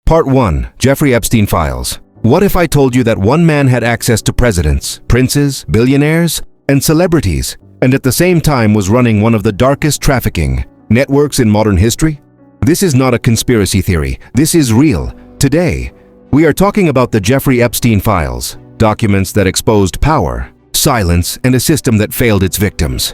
Part 1. Jeffrey Epstein Files. What if I told you that one man had access to presidents, princes, billionaires, and celebrities, and at the same time was running one of the darkest trafficking networks in modern history? This is not a conspiracy theory. This is real. Today, we are talking about the Jeffrey Epstein Files, documents that exposed power, silence, and a system that failed its victims.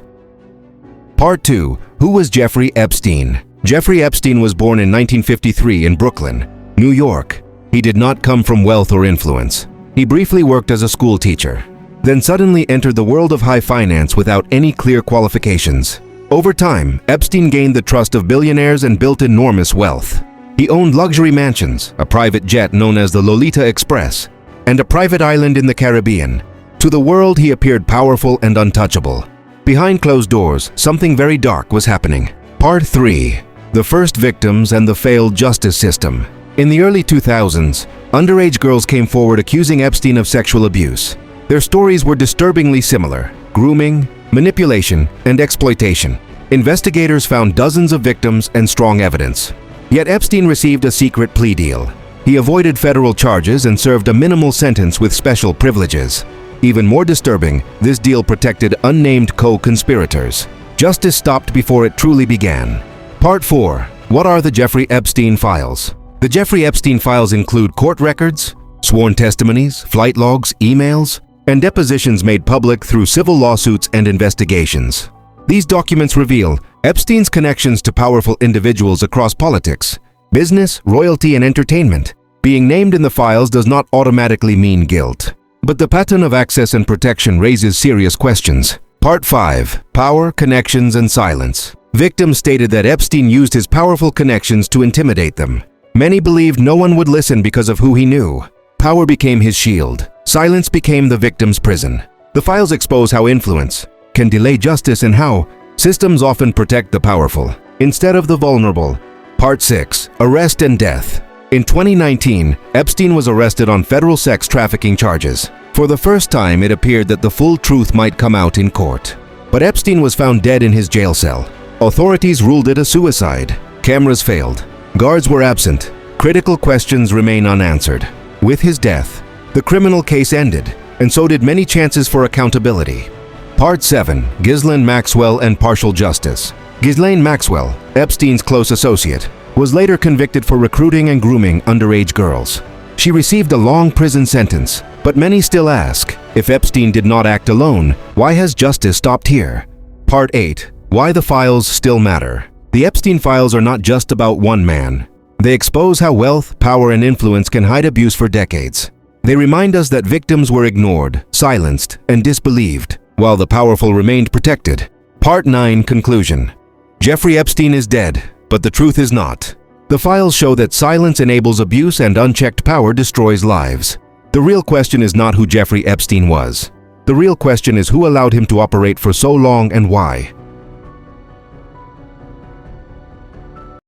Part 2. Who was Jeffrey Epstein? Jeffrey Epstein was born in 1953 in Brooklyn, New York. He did not come from wealth or influence. He briefly worked as a school teacher, then suddenly entered the world of high finance without any clear qualifications. Over time, Epstein gained the trust of billionaires and built enormous wealth. He owned luxury mansions, a private jet known as the Lolita Express, and a private island in the Caribbean. To the world, he appeared powerful and untouchable. Behind closed doors, something very dark was happening. Part 3. The first victims and the failed justice system. In the early 2000s, underage girls came forward accusing Epstein of sexual abuse. Their stories were disturbingly similar: grooming, manipulation, and exploitation. Investigators found dozens of victims and strong evidence. Yet Epstein received a secret plea deal. He avoided federal charges and served a minimal sentence with special privileges. Even more disturbing, this deal protected unnamed co-conspirators. Justice stopped before it truly began. Part 4. What are the Jeffrey Epstein Files? The Jeffrey Epstein Files include court records, sworn testimonies, flight logs, emails, and depositions made public through civil lawsuits and investigations. These documents reveal Epstein's connections to powerful individuals across politics, business, royalty, and entertainment. Being named in the files does not automatically mean guilt, but the pattern of access and protection raises serious questions. Part 5. Power, Connections, and Silence. Victims stated that Epstein used his powerful connections to intimidate them. Many believed no one would listen because of who he knew. Power became his shield. Silence became the victim's prison. The files expose how influence can delay justice and how systems often protect the powerful instead of the vulnerable. Part 6. Arrest and Death. In 2019, Epstein was arrested on federal sex trafficking charges. For the first time, it appeared that the full truth might come out in court. But Epstein was found dead in his jail cell. Authorities ruled it a suicide. Cameras failed. Guards were absent. Critical questions remain unanswered. With his death, the criminal case ended, and so did many chances for accountability. Part 7. Ghislaine Maxwell and Partial Justice. Ghislaine Maxwell, Epstein's close associate, was later convicted for recruiting and grooming underage girls. She received a long prison sentence, but many still ask, if Epstein did not act alone, why has justice stopped here? Part 8. Why the files still matter. The Epstein Files are not just about one man. They expose how wealth, power, and influence can hide abuse for decades. They remind us that victims were ignored, silenced, and disbelieved, while the powerful remained protected. Part 9. Conclusion. Jeffrey Epstein is dead, but the truth is not. The files show that silence enables abuse and unchecked power destroys lives. The real question is not who Jeffrey Epstein was. The real question is who allowed him to operate for so long and why.